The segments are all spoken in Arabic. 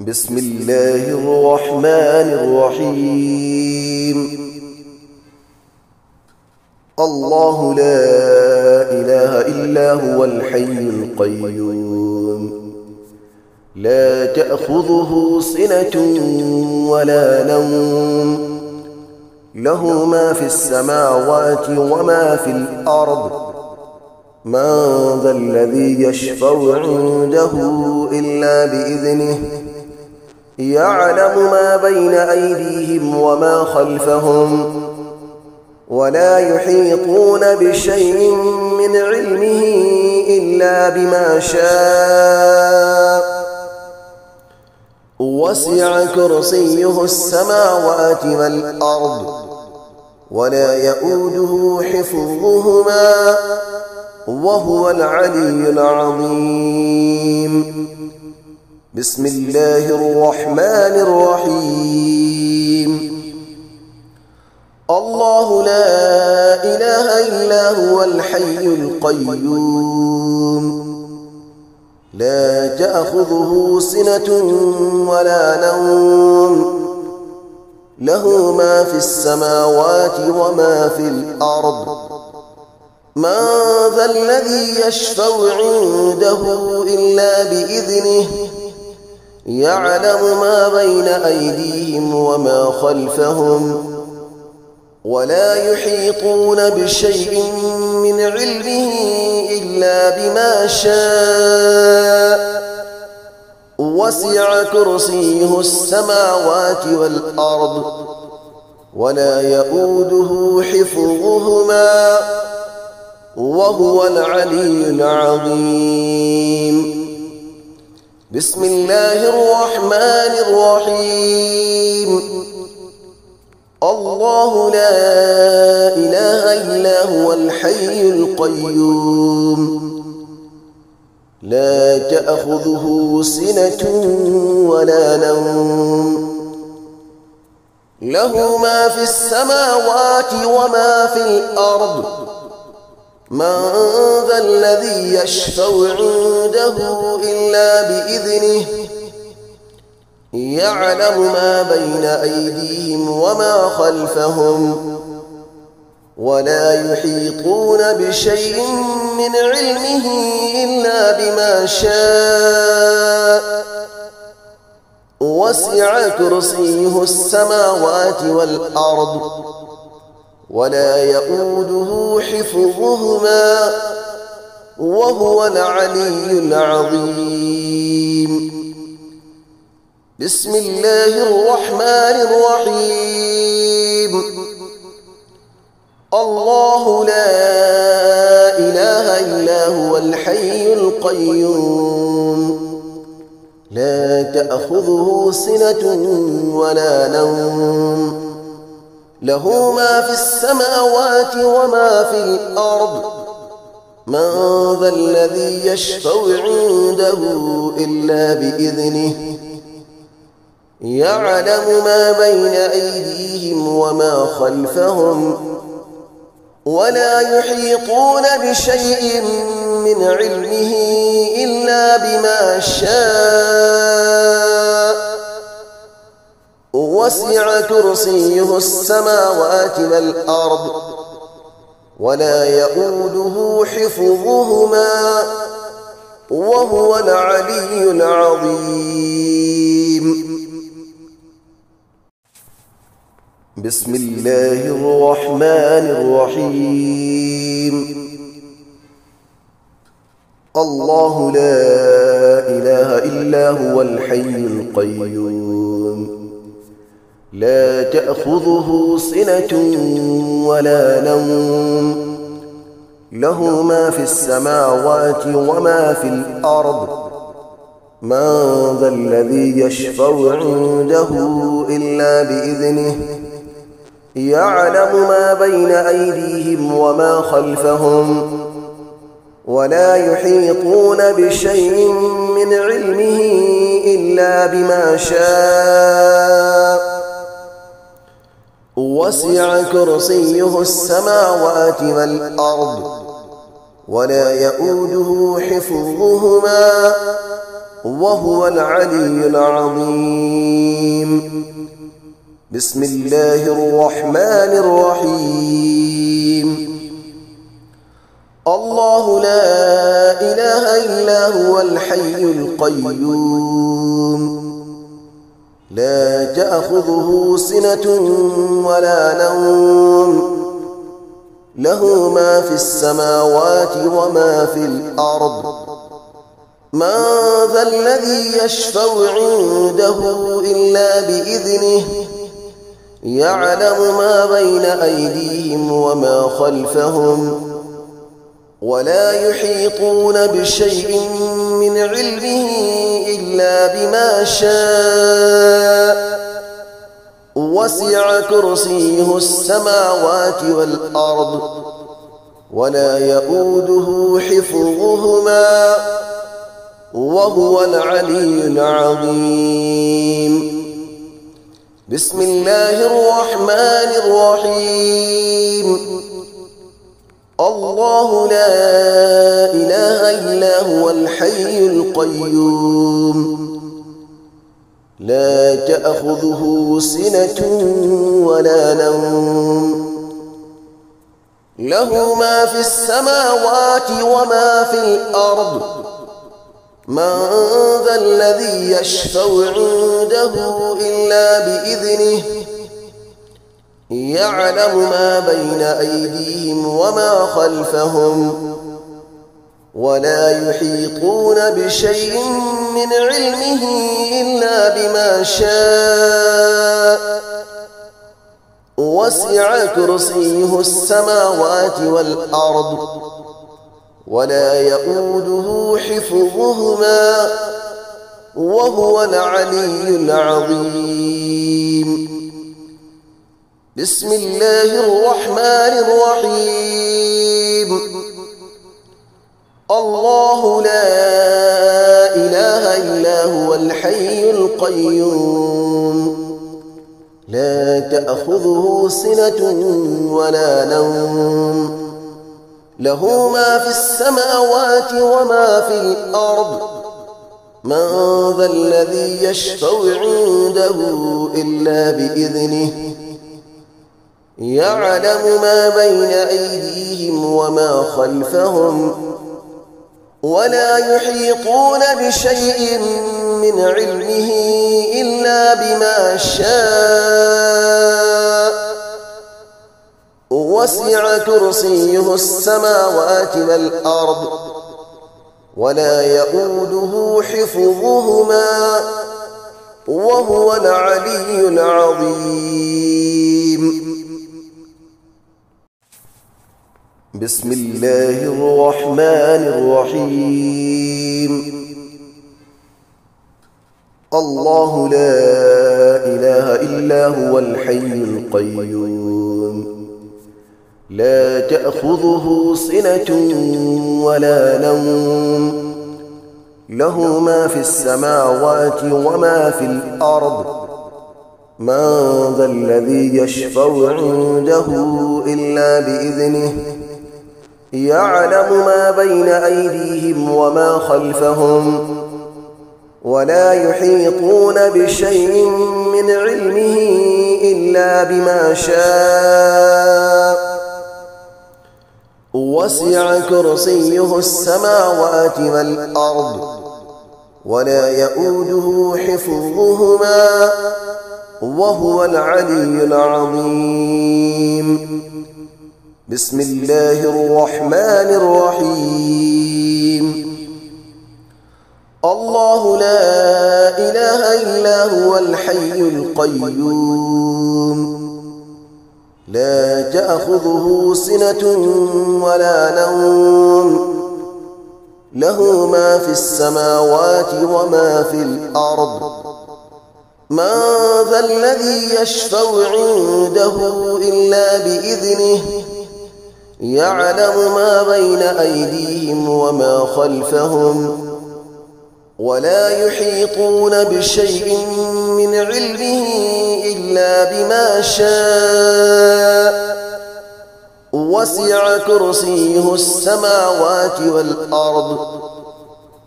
بسم الله الرحمن الرحيم. الله لا إله إلا هو الحي القيوم، لا تأخذه سنة ولا نوم، له ما في السماوات وما في الأرض، من ذا الذي يشفع عنده إلا بإذنه، يعلم ما بين أيديهم وما خلفهم، ولا يحيطون بشيء من علمه إلا بما شاء، وسع كرسيه السماوات والأرض، ولا يؤوده حفظهما، وهو العلي العظيم. بسم الله الرحمن الرحيم. الله لا إله إلا هو الحي القيوم، لا تأخذه سنة ولا نوم، له ما في السماوات وما في الأرض، من ذا الذي يشفع عنده إلا بإذنه، يعلم ما بين أيديهم وما خلفهم، ولا يحيطون بشيء من علمه إلا بما شاء، وسع كرسيه السماوات والأرض، ولا يؤوده حفظهما، وهو العلي العظيم. بسم الله الرحمن الرحيم. الله لا إله إلا هو الحي القيوم، لا تأخذه سنة ولا نوم، له ما في السماوات وما في الأرض، من ذا الذي يشفع عنده إلا بإذنه، يعلم ما بين أيديهم وما خلفهم، ولا يحيطون بشيء من علمه إلا بما شاء، وسع كرسيه السماوات والأرض، ولا يؤوده حفظهما، وهو العلي العظيم. بسم الله الرحمن الرحيم. الله لا إله إلا هو الحي القيوم، لا تأخذه سنة ولا نوم، له ما في السماوات وما في الأرض، من ذا الذي يشفع عنده إلا بإذنه، يعلم ما بين أيديهم وما خلفهم، ولا يحيطون بشيء من علمه إلا بما شاء، وسع كرسيه السماوات والأرض، ولا يؤوده حفظهما، وهو العلي العظيم. بسم الله الرحمن الرحيم. الله لا إله إلا هو الحي القيوم، لا تأخذه سنة ولا نوم، له ما في السماوات وما في الأرض، من ذا الذي يشفع عنده إلا بإذنه، يعلم ما بين أيديهم وما خلفهم، ولا يحيطون بشيء من علمه إلا بما شاء، وسع كرسيه السماوات والأرض، ولا يؤوده حفظهما، وهو العلي العظيم. بسم الله الرحمن الرحيم. الله لا إله إلا هو الحي القيوم لا تأخذه سنة ولا نوم له ما في السماوات وما في الأرض من ذا الذي يشفع عنده إلا بإذنه يعلم ما بين أيديهم وما خلفهم ولا يحيطون بشيء من علمه إلا بما شاء وسع كرسيه السماوات والأرض ولا يؤوده حفظهما وهو العلي العظيم. بسم الله الرحمن الرحيم. الله لا إله إلا هو الحي القيوم لا تأخذه سنة ولا نوم له ما في السماوات وما في الأرض من ذا الذي يشفع عنده إلا بإذنه يعلم ما بين أيديهم وما خلفهم ولا يحيطون بشيء من علمه إلا بما شاء وسع كرسيه السماوات والأرض ولا يؤوده حفظهما وهو العلي العظيم. بسم الله الرحمن الرحيم. الله لا إله إلا هو الحي القيوم لا تأخذه سنة ولا نوم له ما في السماوات وما في الأرض من ذا الذي يشفع عنده إلا بإذنه يعلم ما بين أيديهم وما خلفهم ولا يحيطون بشيء من علمه إلا بما شاء وسع كرسيه السماوات والأرض ولا يؤوده حفظهما وهو العلي العظيم. بسم الله الرحمن الرحيم. الله لا إله إلا هو الحي القيوم لا تأخذه سنة ولا نوم له ما في السماوات وما في الأرض من ذا الذي يشفع عنده إلا بإذنه يعلم ما بين أيديهم وما خلفهم ولا يحيطون بشيء من علمه إلا بما شاء وسع كرسيه السماوات والأرض ولا يؤوده حفظهما وهو العلي العظيم. بسم الله الرحمن الرحيم. الله لا إله إلا هو الحي القيوم لا تأخذه سنة ولا نوم له ما في السماوات وما في الأرض من ذا الذي يشفع عنده إلا بإذنه يعلم ما بين أيديهم وما خلفهم ولا يحيطون بشيء من علمه إلا بما شاء وسع كرسيه السماوات والأرض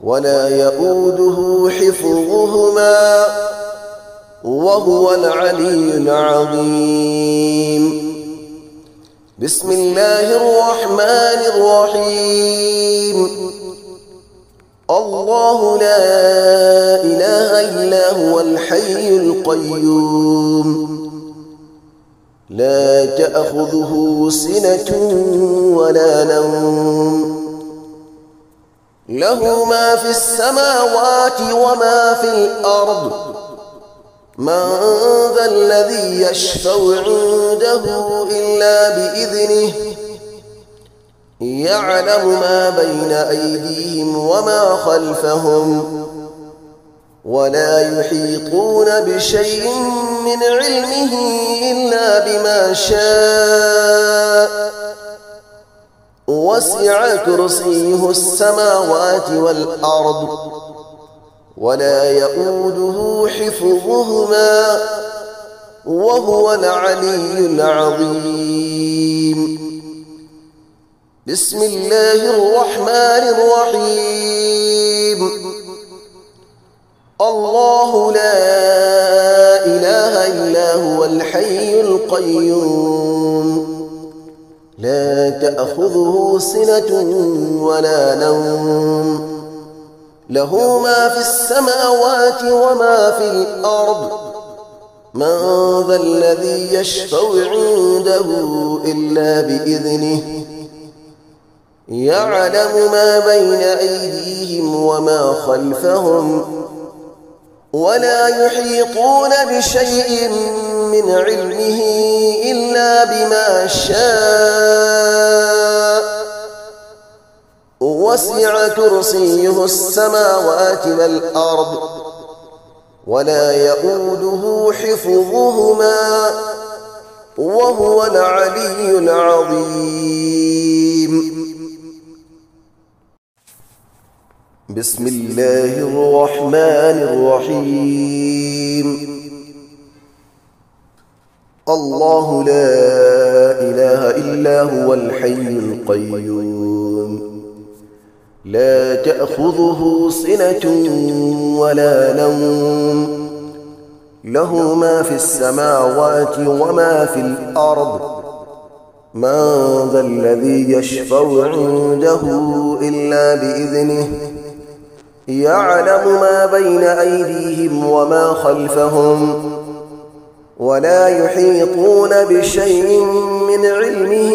ولا يؤوده حفظهما وهو العلي العظيم. بسم الله الرحمن الرحيم. الله لا إله إلا هو الحي القيوم لا تأخذه سنة ولا نوم له ما في السماوات وما في الأرض من ذا الذي يشفع عنده إلا بإذنه يعلم ما بين أيديهم وما خلفهم ولا يحيطون بشيء من علمه إلا بما شاء وسع كرسيه السماوات والأرض ولا يؤوده حفظهما وهو العلي العظيم. بسم الله الرحمن الرحيم. الله لا إله إلا هو الحي القيوم لا تأخذه سنة ولا نوم له ما في السماوات وما في الأرض من ذا الذي يشفع عنده إلا بإذنه يعلم ما بين أيديهم وما خلفهم ولا يحيطون بشيء من علمه إلا بما شاء وسع كرسيه السماوات والأرض ولا يؤوده حفظهما وهو العلي العظيم. بسم الله الرحمن الرحيم. الله لا إله إلا هو الحي القيوم لا تأخذه سنة ولا نوم له ما في السماوات وما في الأرض من ذا الذي يشفع عنده إلا بإذنه يعلم ما بين أيديهم وما خلفهم ولا يحيطون بشيء من علمه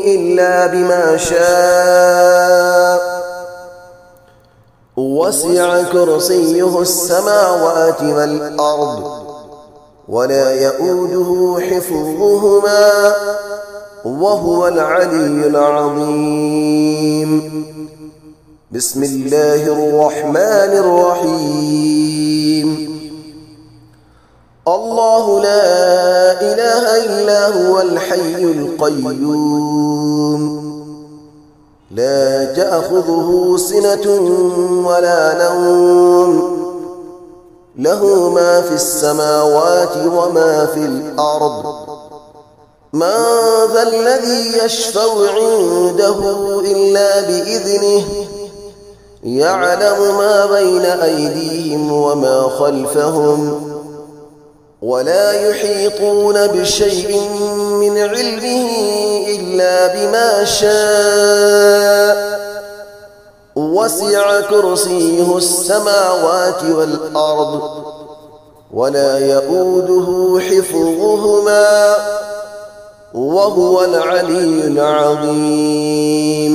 إلا بما شاء وسع كرسيه السماوات والأرض ولا يؤوده حفظهما وهو العلي العظيم. بسم الله الرحمن الرحيم. الله لا إله إلا هو الحي القيوم لا تأخذه سنة ولا نوم له ما في السماوات وما في الأرض من ذا الذي يشفع عنده إلا بإذنه يعلم ما بين أيديهم وما خلفهم ولا يحيطون بشيء من علمه إلا بما شاء وسع كرسيه السماوات والأرض ولا يؤوده حفظهما وهو العلي العظيم.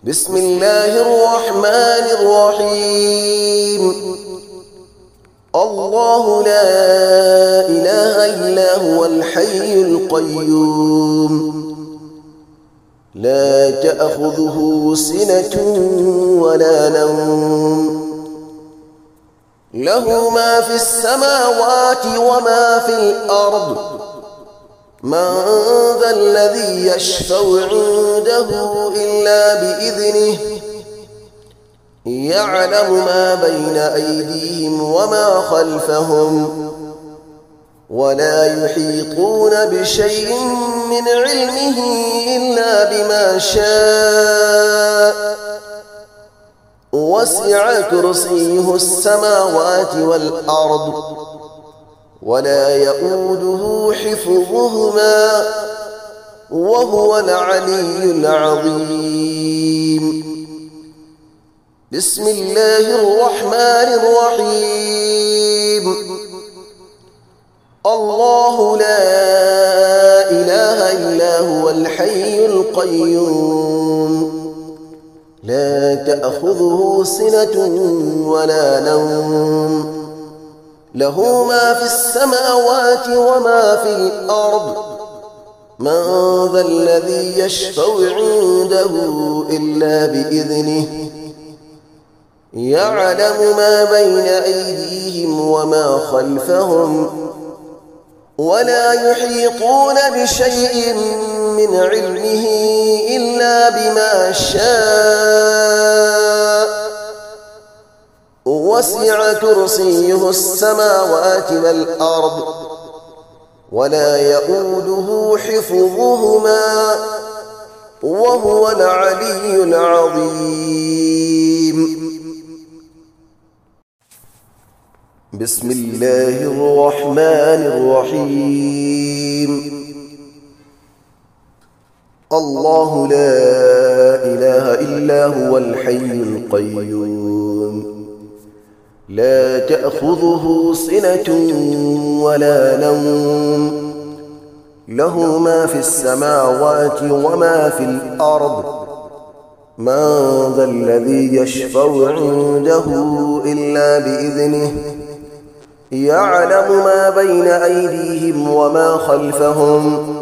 بسم الله الرحمن الرحيم. الله لا إله إلا هو الحي القيوم لا تأخذه سنة ولا نوم له ما في السماوات وما في الأرض من ذا الذي يشفع عنده إلا بإذنه يعلم ما بين أيديهم وما خلفهم ولا يحيطون بشيء من علمه إلا بما شاء وسع كرسيه السماوات والأرض ولا يؤوده حفظهما وهو العلي العظيم. بسم الله الرحمن الرحيم. الله لا إله إلا هو الحي القيوم لا تأخذه سنة ولا نوم له ما في السماوات وما في الأرض من ذا الذي يشفع عنده إلا بإذنه يعلم ما بين أيديهم وما خلفهم ولا يحيطون بشيء من علمه إلا بما شاء وسع كرسيه السماوات والأرض ولا يؤوده حفظهما وهو العلي العظيم. بسم الله الرحمن الرحيم. الله لا إله إلا هو الحي القيوم لا تأخذه سنة ولا نوم له ما في السماوات وما في الأرض من ذا الذي يشفع عنده إلا بإذنه يعلم ما بين أيديهم وما خلفهم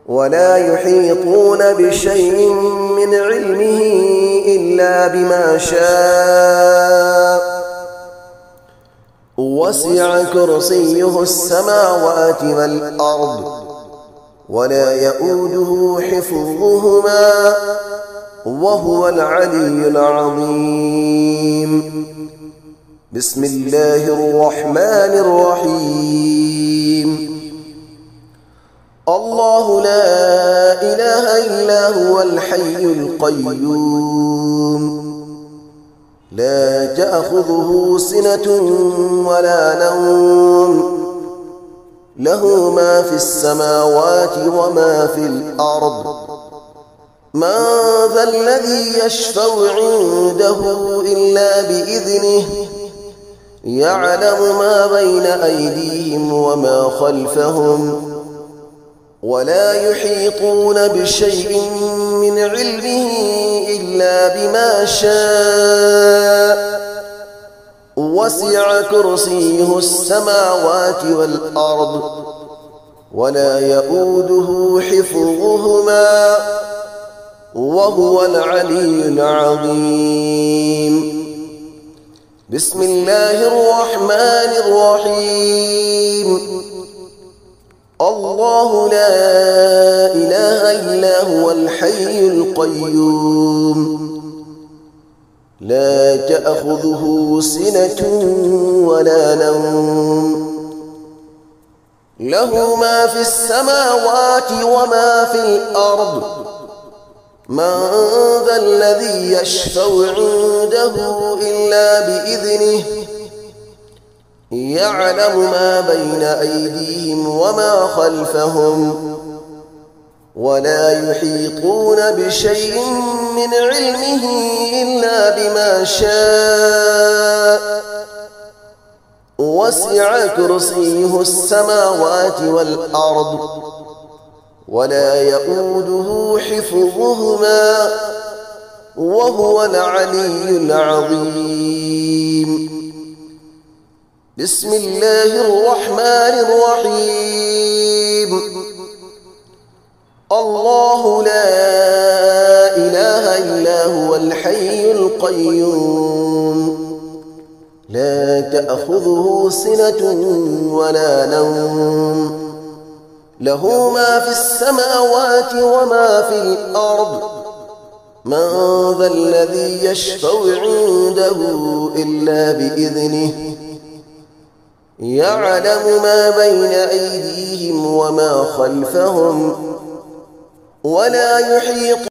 ولا يحيطون بشيء من علمه إلا بما شاء وسع كرسيه السماوات والأرض ولا يؤوده حفظهما وهو العلي العظيم. بسم الله الرحمن الرحيم. الله لا إله إلا هو الحي القيوم لا تأخذه سنة ولا نوم له ما في السماوات وما في الأرض من ذا الذي يشفع عنده إلا بإذنه يعلم ما بين أيديهم وما خلفهم ولا يحيطون بشيء من علمه إلا بما شاء وسع كرسيه السماوات والأرض ولا يؤوده حفظهما وهو العلي العظيم. بسم الله الرحمن الرحيم. الله لا إله إلا هو الحي القيوم لا تأخذه سنة ولا نوم له ما في السماوات وما في الأرض من ذا الذي يشفع عنده إلا بإذنه يعلم ما بين أيديهم وما خلفهم ولا يحيطون بشيء من علمه إلا بما شاء وسع كرسيه السماوات والأرض ولا يؤوده حفظهما وهو العلي العظيم. بسم الله الرحمن الرحيم. الله لا إله إلا هو الحي القيوم لا تأخذه سنة ولا نوم له ما في السماوات وما في الأرض من ذا الذي يشفع عنده إلا بإذنه يعلم ما بين أيديهم وما خلفهم ولا يحيطون